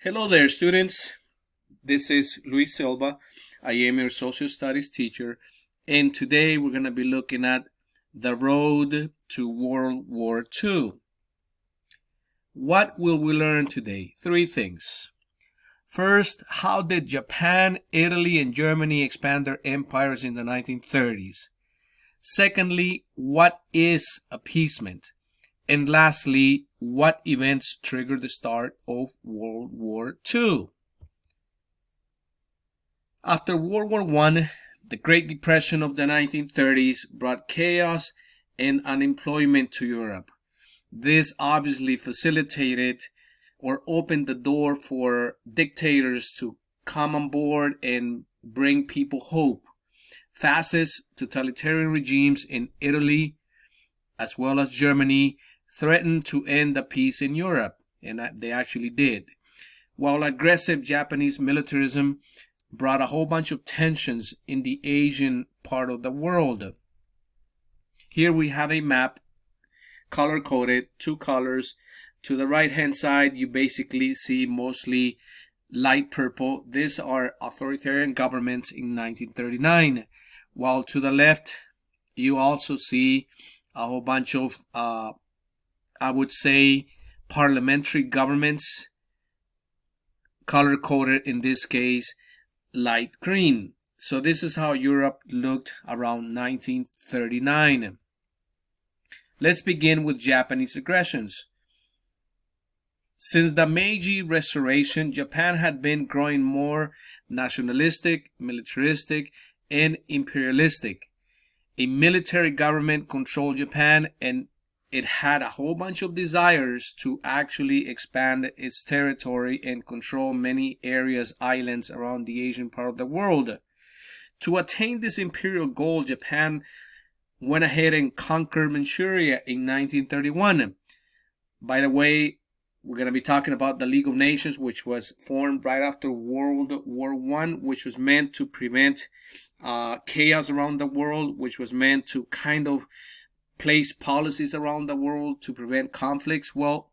Hello there, students. This is Luis Silva. I am your social studies teacher, and today we're going to be looking at the road to World War II. What will we learn today? Three things. First, how did Japan, Italy, and Germany expand their empires in the 1930s? Secondly, what is appeasement? And lastly, what events triggered the start of World War II? After World War I, the Great Depression of the 1930s brought chaos and unemployment to Europe. This obviously facilitated or opened the door for dictators to come on board and bring people hope. Fascist totalitarian regimes in Italy as well as Germany threatened to end the peace in Europe, and they actually did. While aggressive Japanese militarism brought a whole bunch of tensions in the Asian part of the world. Here we have a map, color-coded, two colors. To the right-hand side, you basically see mostly light purple. These are authoritarian governments in 1939. While to the left, you also see a whole bunch of I would say parliamentary governments, color-coded in this case light green. So this is how Europe looked around 1939. Let's begin with Japanese aggressions. Since the Meiji Restoration, Japan had been growing more nationalistic, militaristic, and imperialistic. A military government controlled Japan, and it had a whole bunch of desires to actually expand its territory and control many areas, islands around the Asian part of the world. To attain this imperial goal, Japan went ahead and conquered Manchuria in 1931. By the way, we're going to be talking about the League of Nations, which was formed right after World War I, which was meant to prevent chaos around the world, which was meant to kind of place policies around the world to prevent conflicts. Well,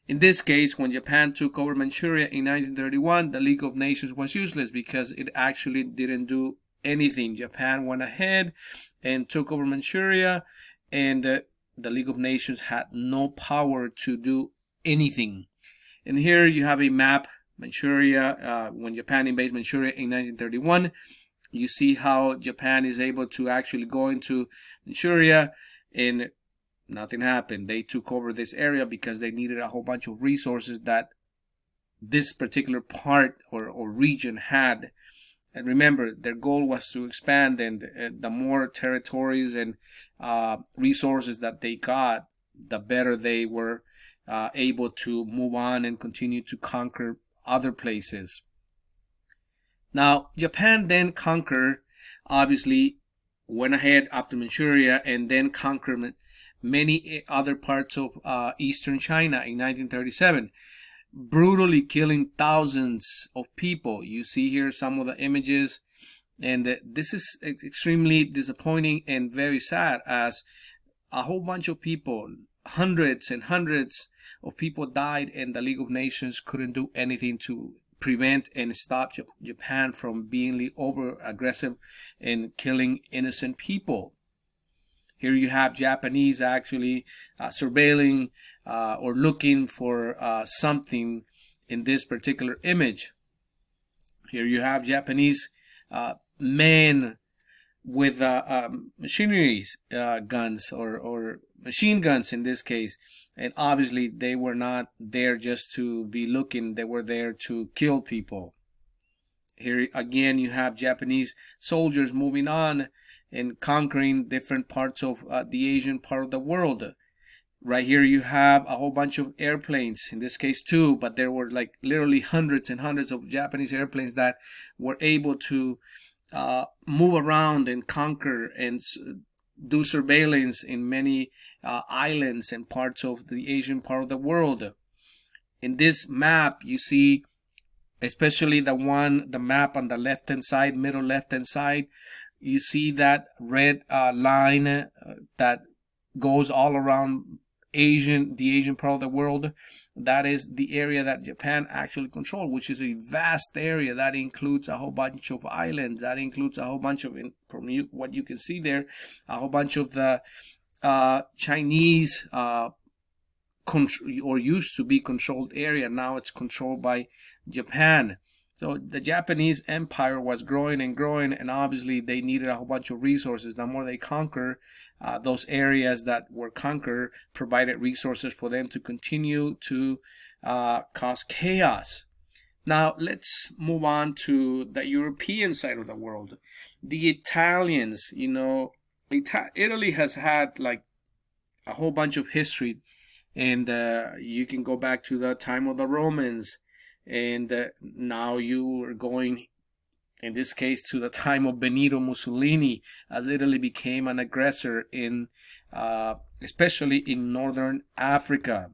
in this case, when Japan took over Manchuria in 1931, the League of Nations was useless because it actually didn't do anything. Japan went ahead and took over Manchuria, and the League of Nations had no power to do anything. And here you have a map, Manchuria, when Japan invaded Manchuria in 1931. You see how Japan is able to actually go into Manchuria, and nothing happened. They took over this area because they needed a whole bunch of resources that this particular part or region had. And remember, their goal was to expand, and the more territories and resources that they got, the better they were able to move on and continue to conquer other places. Now, Japan then conquered, obviously, went ahead after Manchuria and then conquered many other parts of eastern China in 1937, brutally killing thousands of people. You see here some of the images, and this is extremely disappointing and very sad, as a whole bunch of people, hundreds and hundreds of people died, and the League of Nations couldn't do anything to prevent and stop Japan from being over aggressive and killing innocent people. Here you have Japanese actually surveilling or looking for something in this particular image. Here you have Japanese men with machineries, guns or machine guns in this case. And obviously they were not there just to be looking, they were there to kill people. Here again you have Japanese soldiers moving on and conquering different parts of the Asian part of the world. Right here you have a whole bunch of airplanes, in this case two, but there were like literally hundreds and hundreds of Japanese airplanes that were able to move around and conquer and do surveillance in many islands and parts of the Asian part of the world. In this map, you see, especially the map on the left-hand side, middle left-hand side, you see that red line that goes all around the Asian part of the world. That is the area that Japan actually controlled, which is a vast area that includes a whole bunch of islands. That includes a whole bunch of, from what you can see there, a whole bunch of the Chinese or used to be controlled area. Now it's controlled by Japan. So the Japanese empire was growing and growing, and obviously they needed a whole bunch of resources. The more they conquer, those areas that were conquered provided resources for them to continue to cause chaos. Now let's move on to the European side of the world. The Italians, Italy has had like a whole bunch of history, and you can go back to the time of the Romans. And now you are going, in this case, to the time of Benito Mussolini, as Italy became an aggressor in, especially in northern Africa.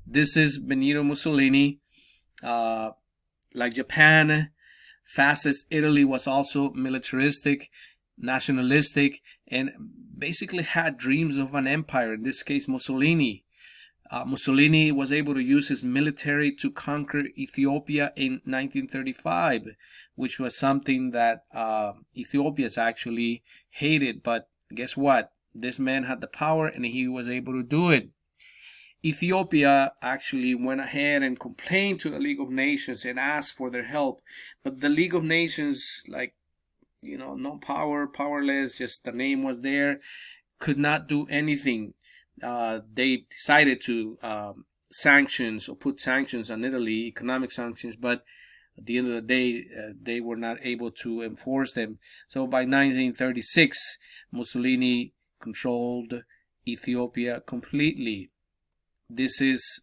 This is Benito Mussolini. Like Japan, fascist Italy was also militaristic, nationalistic, and basically had dreams of an empire. In this case, Mussolini. Mussolini was able to use his military to conquer Ethiopia in 1935, which was something that Ethiopians actually hated. But guess what? This man had the power and he was able to do it. Ethiopia actually went ahead and complained to the League of Nations and asked for their help. But the League of Nations, no power, powerless, just the name was there, could not do anything. They decided to put sanctions on Italy, economic sanctions, but at the end of the day, they were not able to enforce them. So by 1936, Mussolini controlled Ethiopia completely. This is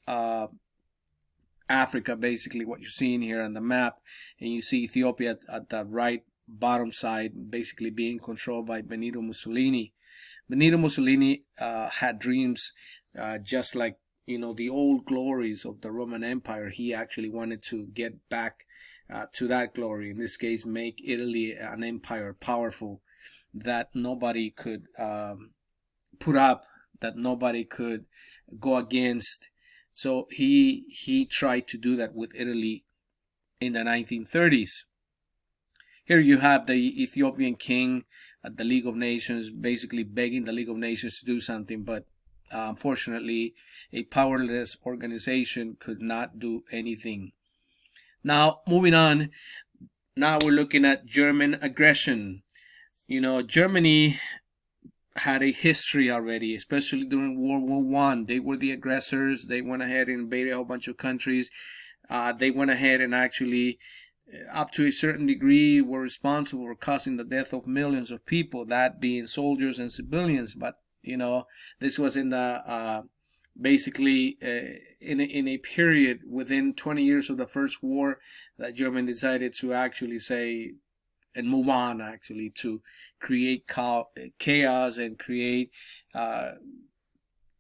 Africa, basically, what you're seeing here on the map, and you see Ethiopia at the right bottom side, basically being controlled by Benito Mussolini. Benito Mussolini had dreams just like, the old glories of the Roman Empire. He actually wanted to get back to that glory. In this case, make Italy an empire powerful that nobody could put up, that nobody could go against. So he tried to do that with Italy in the 1930s. Here you have the Ethiopian king at the League of Nations, basically begging the League of Nations to do something, but unfortunately, a powerless organization could not do anything. Now, moving on, now we're looking at German aggression. Germany had a history already, especially during World War I. They were the aggressors. They went ahead and invaded a whole bunch of countries. They went ahead and actually, up to a certain degree, were responsible for causing the death of millions of people, that being soldiers and civilians. But this was in the basically in a period within 20 years of the First War that Germany decided to actually say and move on, actually, to create chaos and create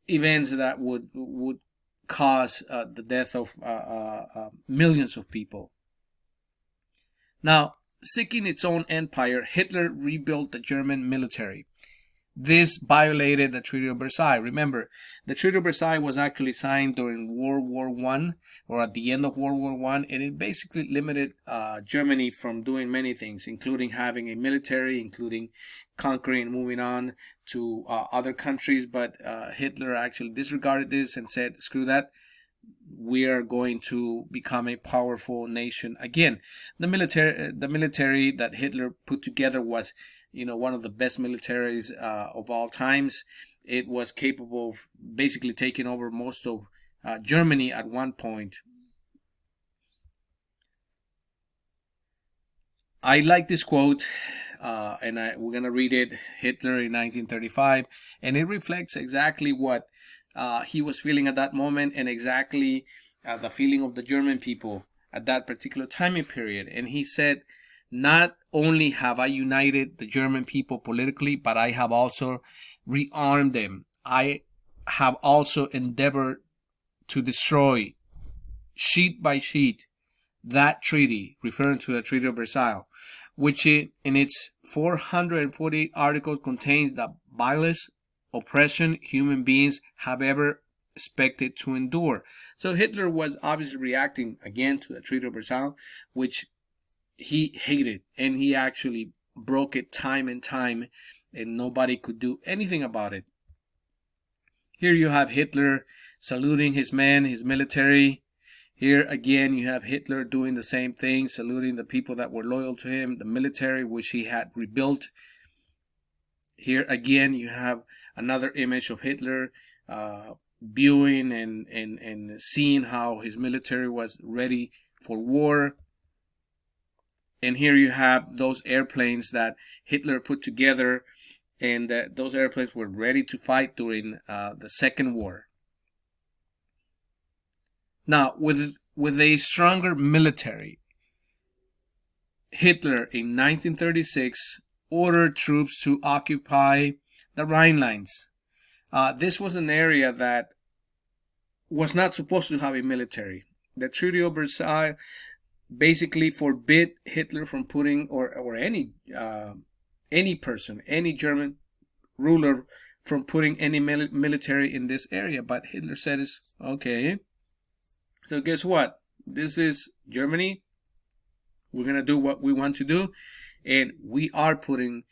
events that would cause the death of millions of people. Now, seeking its own empire, Hitler rebuilt the German military. This violated the Treaty of Versailles. Remember, the Treaty of Versailles was actually signed during World War I, or at the end of World War I, and it basically limited Germany from doing many things, including having a military, including conquering and moving on to other countries. But Hitler actually disregarded this and said, screw that. We are going to become a powerful nation again. The military that Hitler put together was, one of the best militaries of all times. It was capable of basically taking over most of Germany at one point. I like this quote, and we're going to read it, Hitler in 1935, and it reflects exactly what he was feeling at that moment, and exactly the feeling of the German people at that particular time period. And he said, not only have I united the German people politically, but I have also rearmed them. I have also endeavored to destroy, sheet by sheet, that treaty, referring to the Treaty of Versailles, which in its 448 articles contains the vilest oppression human beings have ever expected to endure. So Hitler was obviously reacting again to the Treaty of Versailles, which he hated, and he actually broke it time and time, and nobody could do anything about it. Here you have Hitler saluting his men, his military. Here again you have Hitler doing the same thing, saluting the people that were loyal to him, the military which he had rebuilt. Here again you have another image of Hitler viewing and seeing how his military was ready for war. And here you have those airplanes that Hitler put together, and those airplanes were ready to fight during the Second War. Now, with a stronger military, Hitler in 1936 ordered troops to occupy the Rhine lines. This was an area that was not supposed to have a military. The Treaty of Versailles basically forbid Hitler from putting, or any person, any German ruler, from putting any military in this area. But Hitler said, okay, so guess what? This is Germany. We're going to do what we want to do, and we are putting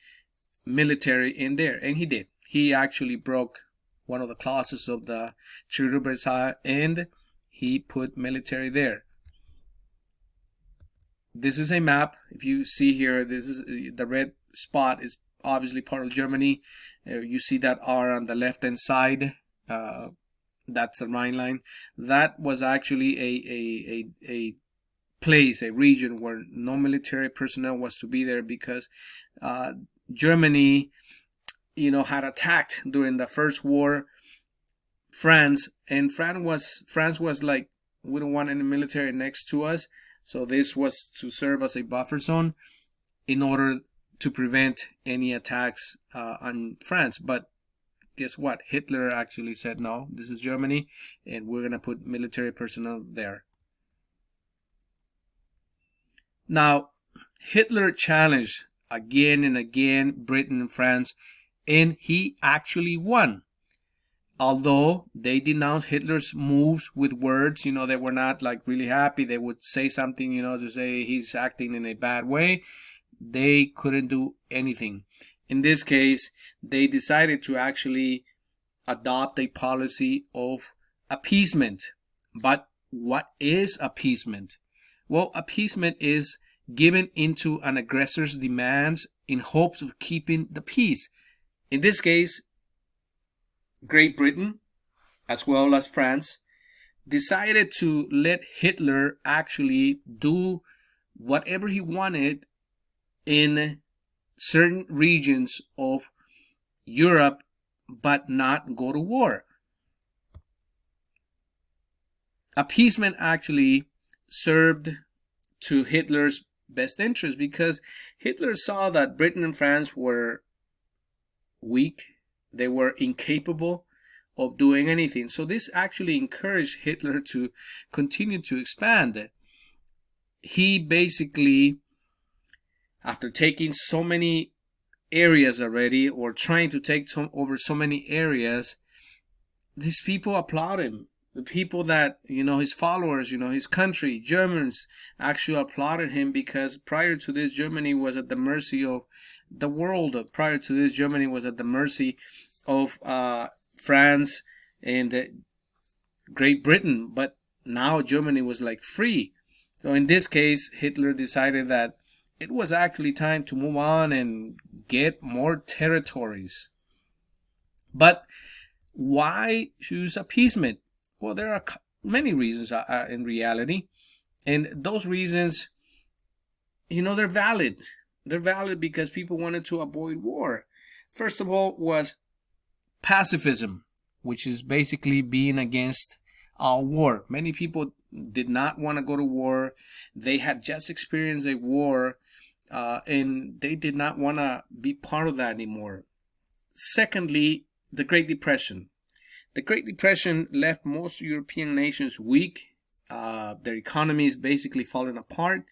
military in there. And he did. He actually broke one of the clauses of the Treaty of Versailles, and he put military there. This is a map. If you see here, this is the red spot is obviously part of Germany. You see that R on the left hand side. That's the Rhine line. That was actually a place, a region where no military personnel was to be there, because Germany, had attacked during the First War France, and France was like, we don't want any military next to us. So this was to serve as a buffer zone in order to prevent any attacks on France. But guess what? Hitler actually said, no, this is Germany, and we're going to put military personnel there. Now, Hitler challenged again and again Britain and France, and he actually won. Although they denounced Hitler's moves with words, they were not like really happy. They would say something, to say he's acting in a bad way. They couldn't do anything. In this case, they decided to actually adopt a policy of appeasement. But what is appeasement? Well, appeasement is given into an aggressor's demands in hopes of keeping the peace. In this case, Great Britain, as well as France, decided to let Hitler actually do whatever he wanted in certain regions of Europe, but not go to war. Appeasement actually served to Hitler's best interest, because Hitler saw that Britain and France were weak. They were incapable of doing anything. So this actually encouraged Hitler to continue to expand. He basically, after taking so many areas already, or trying to take over so many areas, these people applaud him. The people that, his followers, his country, Germans, actually applauded him, because prior to this, Germany was at the mercy of the world. Prior to this, Germany was at the mercy of France and Great Britain, but now Germany was like free. So in this case, Hitler decided that it was actually time to move on and get more territories. But why choose appeasement? Well, there are many reasons in reality, and those reasons, they're valid. They're valid because people wanted to avoid war. First of all was pacifism, which is basically being against all war. Many people did not want to go to war. They had just experienced a war, and they did not want to be part of that anymore. Secondly, the Great Depression. The Great Depression left most European nations weak. Their economies basically falling apart,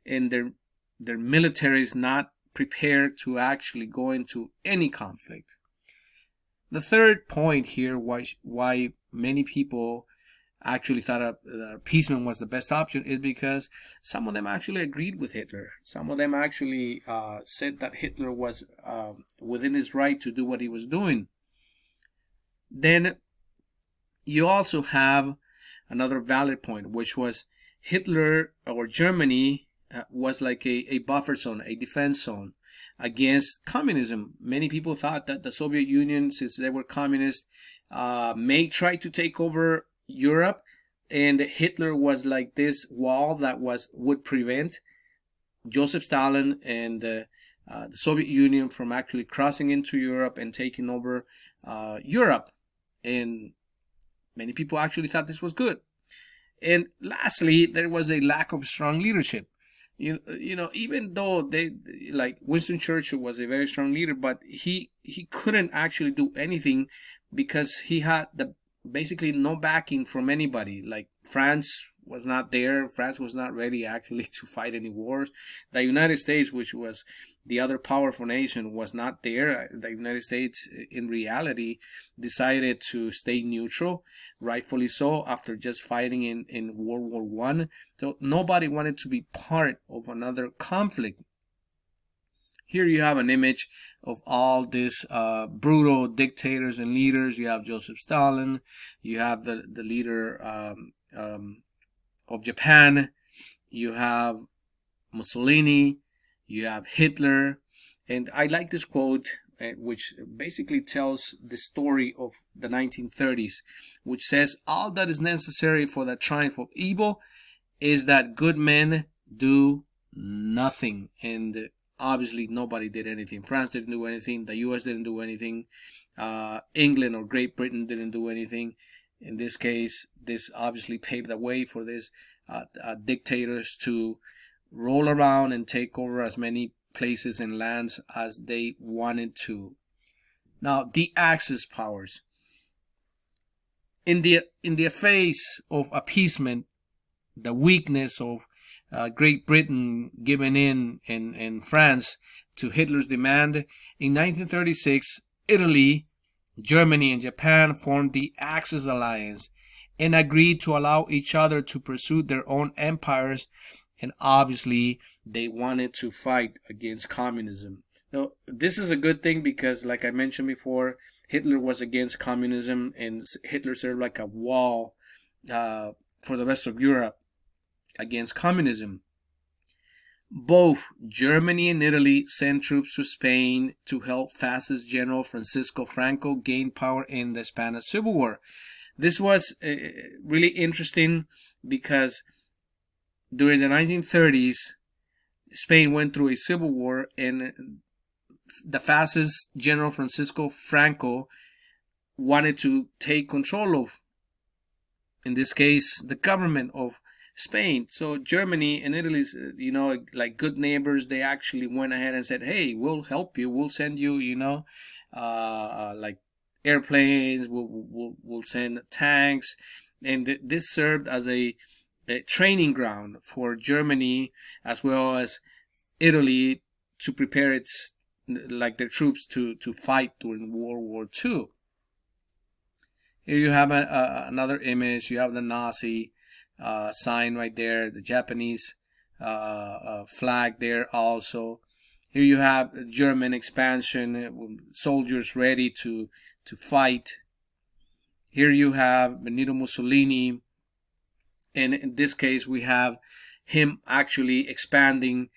and their military is not prepared to actually go into any conflict. The third point here, why many people actually thought appeasement was the best option, is because some of them actually agreed with Hitler. Some of them actually said that Hitler was within his right to do what he was doing. Then you also have another valid point, which was Hitler, or Germany, was like a buffer zone, a defense zone against communism. Many people thought that the Soviet Union, since they were communist, may try to take over Europe, and Hitler was like this wall that would prevent Joseph Stalin and the Soviet Union from actually crossing into Europe and taking over Europe. And many people actually thought this was good. And lastly, there was a lack of strong leadership. You know, even though they, like Winston Churchill was a very strong leader, but he couldn't actually do anything because he had basically no backing from anybody. Like France was not there. France was not ready actually to fight any wars. The United States, which was the other powerful nation, was not there. The United States, in reality, decided to stay neutral, rightfully so, after just fighting in World War I. So nobody wanted to be part of another conflict. Here you have an image of all these brutal dictators and leaders. You have Joseph Stalin. You have the leader of Japan. You have Mussolini. You have Hitler. And I like this quote, which basically tells the story of the 1930s, which says, "All that is necessary for the triumph of evil is that good men do nothing." And obviously nobody did anything. France didn't do anything. The US didn't do anything. England or Great Britain didn't do anything. In this case, this obviously paved the way for these dictators to roll around and take over as many places and lands as they wanted to. Now, the Axis powers. In the face of appeasement, the weakness of Great Britain giving in and France to Hitler's demand, in 1936, Italy, Germany, and Japan formed the Axis alliance and agreed to allow each other to pursue their own empires. And obviously, they wanted to fight against communism. So this is a good thing because, like I mentioned before, Hitler was against communism, and Hitler served like a wall for the rest of Europe against communism. Both Germany and Italy sent troops to Spain to help Fascist General Francisco Franco gain power in the Spanish Civil War. This was really interesting because during the 1930s, Spain went through a civil war, and the fascist General Francisco Franco wanted to take control of, in this case, the government of Spain. So Germany and Italy, like good neighbors, they actually went ahead and said, "Hey, we'll help you. We'll send you, like airplanes. We'll send tanks." And this served as a training ground for Germany as well as Italy to prepare their troops to fight during World War II. Here you have another image. You have the Nazi sign right there, the Japanese flag there also. Here you have German expansion, soldiers ready to fight. Here you have Benito Mussolini. And in this case, we have him actually expanding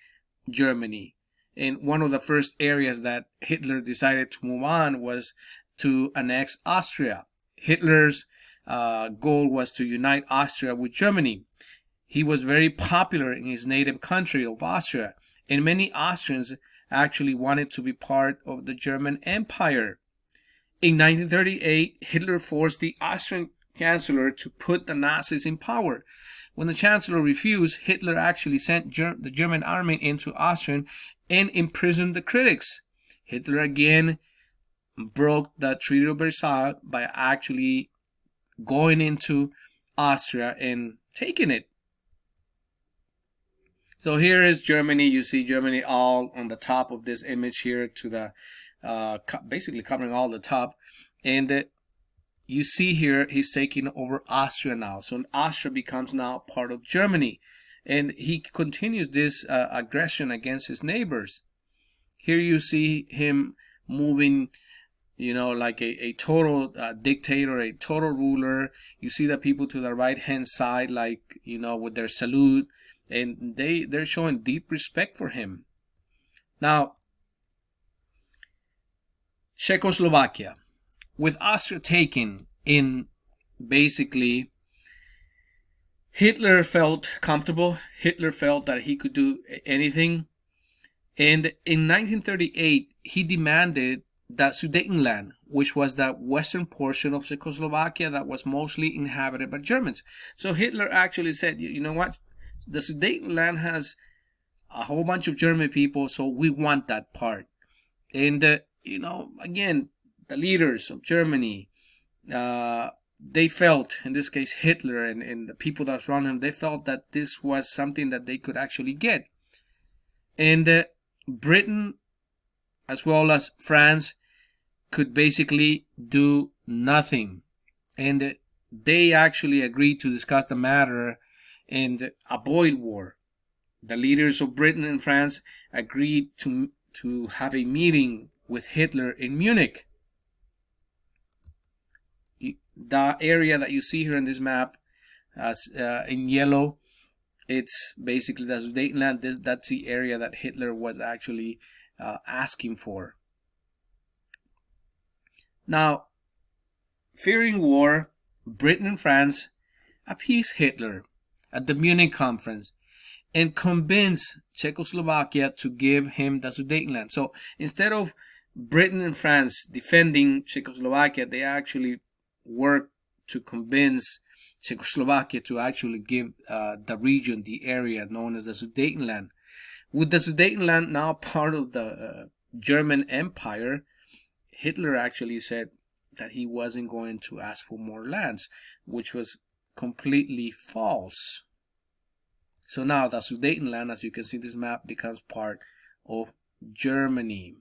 Germany. And one of the first areas that Hitler decided to move on was to annex Austria. Hitler's goal was to unite Austria with Germany. He was very popular in his native country of Austria, and many Austrians actually wanted to be part of the German Empire. In 1938, Hitler forced the Austrian Chancellor to put the Nazis in power. When the Chancellor refused, Hitler actually sent the German army into Austria and imprisoned the critics. Hitler again broke the Treaty of Versailles by actually going into Austria and taking it. So here is Germany. You see Germany all on the top of this image here, to the basically covering all the top. And you see here he's taking over Austria now. So Austria becomes now part of Germany. And he continues this aggression against his neighbors. Here you see him moving, like a total dictator, a total ruler. You see the people to the right hand side, like, with their salute. And they're showing deep respect for him. Now, Czechoslovakia. With Austria taken in, basically, Hitler felt comfortable. Hitler felt that he could do anything. And in 1938, he demanded that Sudetenland, which was that western portion of Czechoslovakia that was mostly inhabited by Germans. So Hitler actually said, you know what? The Sudetenland has a whole bunch of German people, so we want that part. And, again, the leaders of Germany, they felt, in this case Hitler and the people that surround him, they felt that this was something that they could actually get. And Britain, as well as France, could basically do nothing. And they actually agreed to discuss the matter and avoid war. The leaders of Britain and France agreed to have a meeting with Hitler in Munich. The area that you see here in this map, as in yellow, it's basically the Sudetenland. That's the area that Hitler was actually asking for. Now, fearing war, Britain and France appeased Hitler at the Munich Conference and convinced Czechoslovakia to give him the Sudetenland. So instead of Britain and France defending Czechoslovakia, they actually worked to convince Czechoslovakia to actually give the region, the area known as the Sudetenland. With the Sudetenland now part of the German Empire, Hitler actually said that he wasn't going to ask for more lands, which was completely false. So now the Sudetenland, as you can see this map, becomes part of Germany.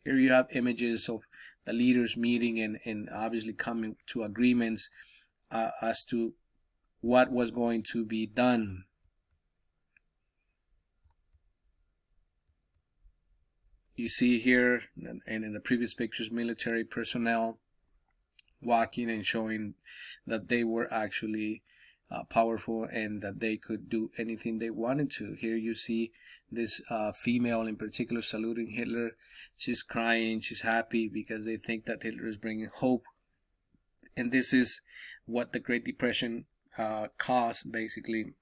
Here you have images of the leaders meeting and obviously coming to agreements as to what was going to be done. You see here, and in the previous pictures, military personnel walking and showing that they were actually powerful and that they could do anything they wanted to. Here you see this female in particular saluting Hitler. She's crying, she's happy because they think that Hitler is bringing hope. And this is what the Great Depression caused, basically.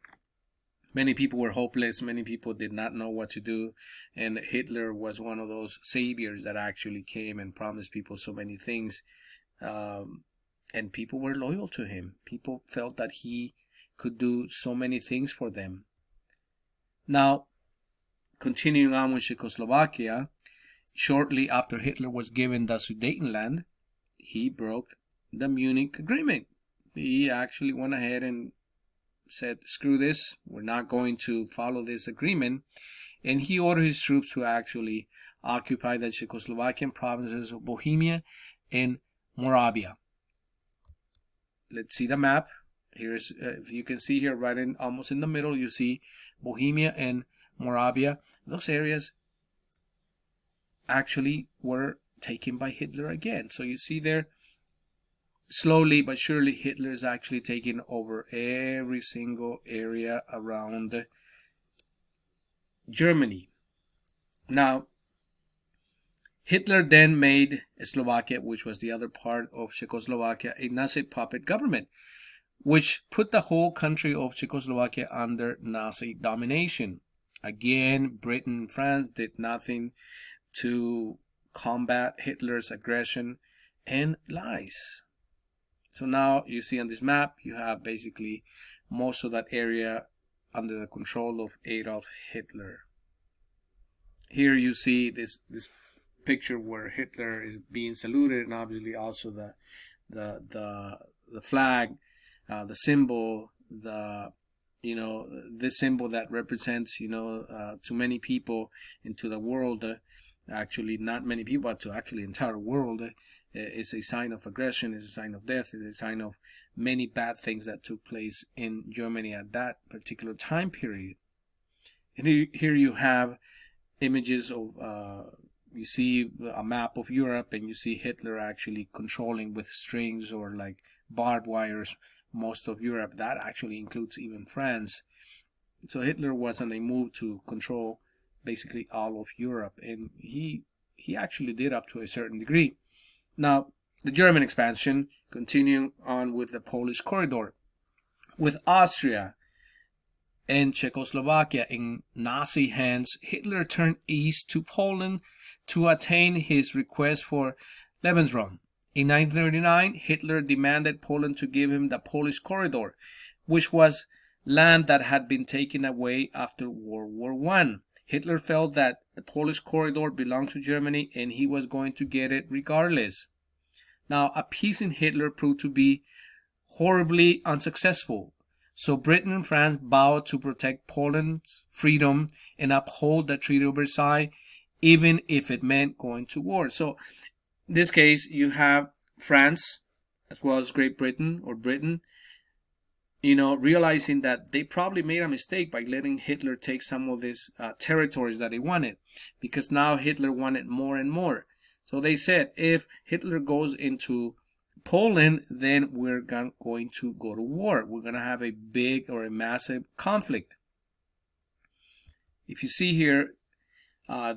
Many people were hopeless, many people did not know what to do, and Hitler was one of those saviors that actually came and promised people so many things. And people were loyal to him. People felt that he could do so many things for them. Now, continuing on with Czechoslovakia, shortly after Hitler was given the Sudetenland, he broke the Munich Agreement. He actually went ahead and said, screw this, we're not going to follow this agreement. And he ordered his troops to actually occupy the Czechoslovakian provinces of Bohemia and Moravia. Let's see the map. Here's, if you can see here, right in almost in the middle, you see Bohemia and Moravia. Those areas actually were taken by Hitler again. So you see there, slowly but surely, Hitler is actually taking over every single area around Germany. Now, Hitler then made Slovakia, which was the other part of Czechoslovakia, a Nazi puppet government, which put the whole country of Czechoslovakia under Nazi domination. Again, Britain and France did nothing to combat Hitler's aggression and lies. So now you see on this map, you have basically most of that area under the control of Adolf Hitler. Here you see this picture where Hitler is being saluted, and obviously also the flag, the symbol, this symbol that represents, to many people and to the world, actually not many people, but to actually the entire world, It's a sign of aggression, it's a sign of death, it's a sign of many bad things that took place in Germany at that particular time period. And here you have images of, you see a map of Europe, and you see Hitler actually controlling with strings or like barbed wires most of Europe. That actually includes even France. So Hitler was on a move to control basically all of Europe, and he actually did up to a certain degree. Now, the German expansion, continuing on with the Polish corridor, with Austria and Czechoslovakia in Nazi hands, Hitler turned east to Poland to attain his request for Lebensraum. In 1939, Hitler demanded Poland to give him the Polish corridor, which was land that had been taken away after World War I. Hitler felt that the Polish corridor belonged to Germany and he was going to get it regardless. Now, appeasing Hitler proved to be horribly unsuccessful. So Britain and France vowed to protect Poland's freedom and uphold the Treaty of Versailles, even if it meant going to war. So in this case, you have France as well as Great Britain, or Britain, realizing that they probably made a mistake by letting Hitler take some of these territories that he wanted, because now Hitler wanted more and more. So they said, if Hitler goes into Poland, then we're going to go to war. We're going to have a big or a massive conflict. If you see here,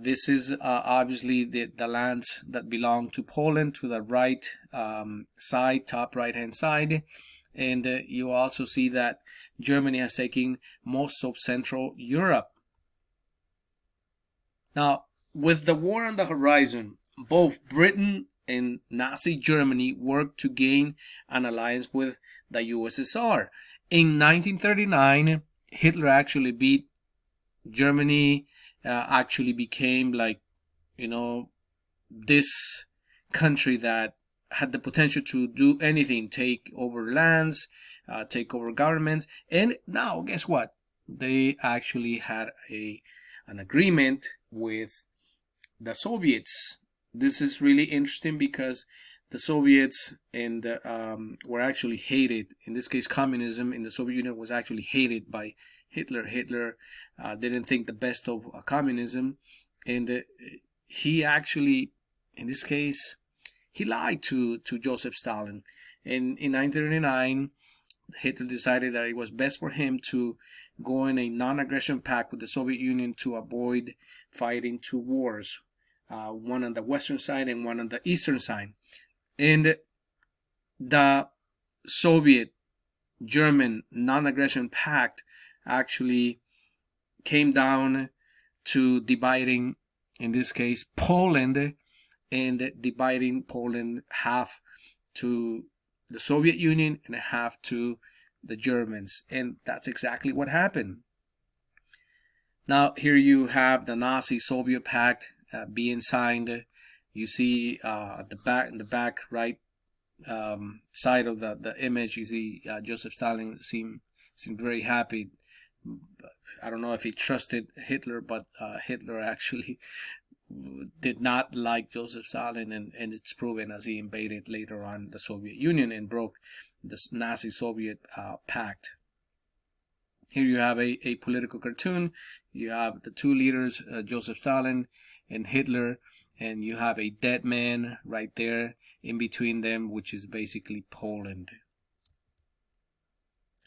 this is obviously the lands that belong to Poland to the right side, top right hand side. And you also see that Germany has taken most of Central Europe. Now, with the war on the horizon, both Britain and Nazi Germany worked to gain an alliance with the USSR. In 1939, Hitler actually beat Germany, actually became like, this country that had the potential to do anything, take over lands, take over governments. And now, guess what? They actually had an agreement with the Soviets. This is really interesting because the Soviets were actually hated. In this case, communism in the Soviet Union was actually hated by Hitler. Hitler didn't think the best of communism, and he actually, in this case, he lied to Joseph Stalin. And in 1939, Hitler decided that it was best for him to go in a non-aggression pact with the Soviet Union to avoid fighting two wars, one on the western side and one on the eastern side. And the Soviet-German non-aggression pact actually came down to dividing, in this case, Poland, and dividing Poland half to the Soviet Union and half to the Germans. And that's exactly what happened. Now, here you have the Nazi-Soviet pact being signed. You see at in the back right side of the image, you see Joseph Stalin seemed very happy. I don't know if he trusted Hitler, but Hitler actually did not like Joseph Stalin, and it's proven as he invaded later on the Soviet Union and broke the Nazi-Soviet pact. Here you have a political cartoon. You have the two leaders, Joseph Stalin and Hitler, and you have a dead man right there in between them, which is basically Poland.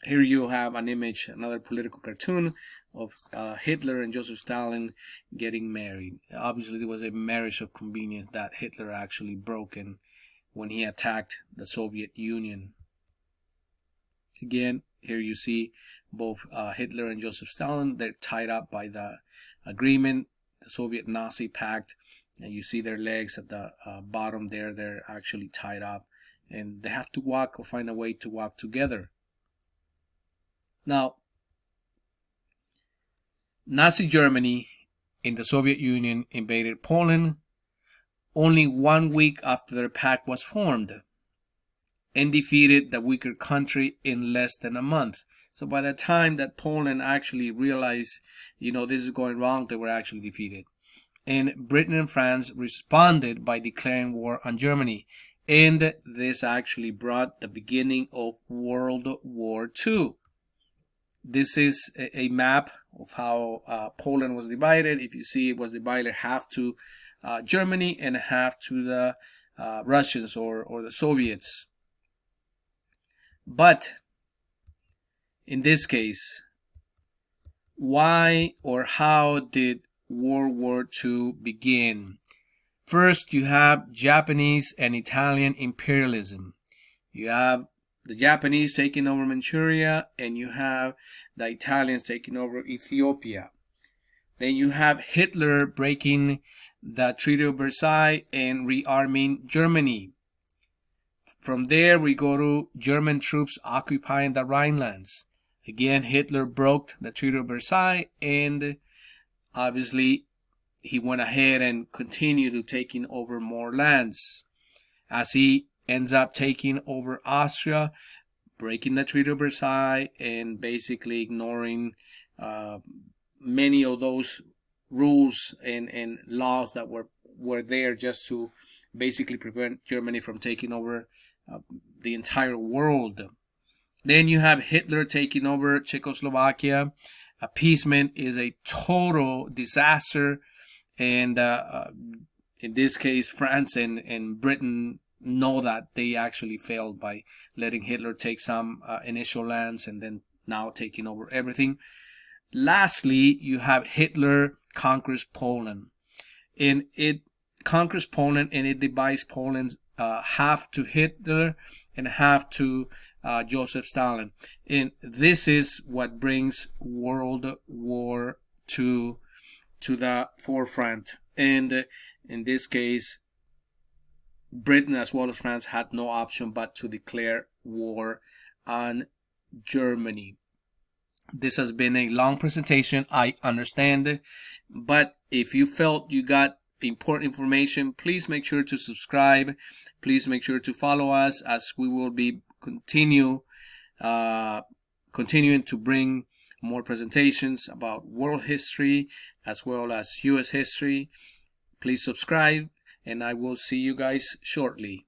Here you have an image, another political cartoon of Hitler and Joseph Stalin getting married. Obviously, there was a marriage of convenience that Hitler actually broken when he attacked the Soviet Union. Again, here you see both Hitler and Joseph Stalin. They're tied up by the agreement, the Soviet-Nazi pact, and you see their legs at the bottom there. They're actually tied up, and they have to walk or find a way to walk together. Now, Nazi Germany and the Soviet Union invaded Poland only 1 week after their pact was formed, and defeated the weaker country in less than a month. So by the time that Poland actually realized, this is going wrong, they were actually defeated. And Britain and France responded by declaring war on Germany. And this actually brought the beginning of World War II. This is a map of how Poland was divided. If you see, it was divided half to Germany and half to the Russians or the Soviets. But in this case, why or how did World War II begin? First, you have Japanese and Italian imperialism. You have the Japanese taking over Manchuria, and you have the Italians taking over Ethiopia. Then you have Hitler breaking the Treaty of Versailles and rearming Germany. From there, we go to German troops occupying the Rhinelands. Again, Hitler broke the Treaty of Versailles, and obviously he went ahead and continued to taking over more lands, as he ends up taking over Austria, breaking the Treaty of Versailles, and basically ignoring many of those rules and laws that were there just to basically prevent Germany from taking over the entire world. Then you have Hitler taking over Czechoslovakia. Appeasement is a total disaster, and in this case, France and Britain know that they actually failed by letting Hitler take some initial lands and then now taking over everything. Lastly, you have Hitler conquers Poland, and it conquers Poland and it divides Poland half to Hitler and half to Joseph Stalin. And this is what brings World War II to the forefront. And in this case, Britain as well as France had no option but to declare war on Germany. This has been a long presentation, I understand, but if you felt you got important information, please make sure to subscribe. Please make sure to follow us, as we will be continuing to bring more presentations about world history as well as US history. Please subscribe, and I will see you guys shortly.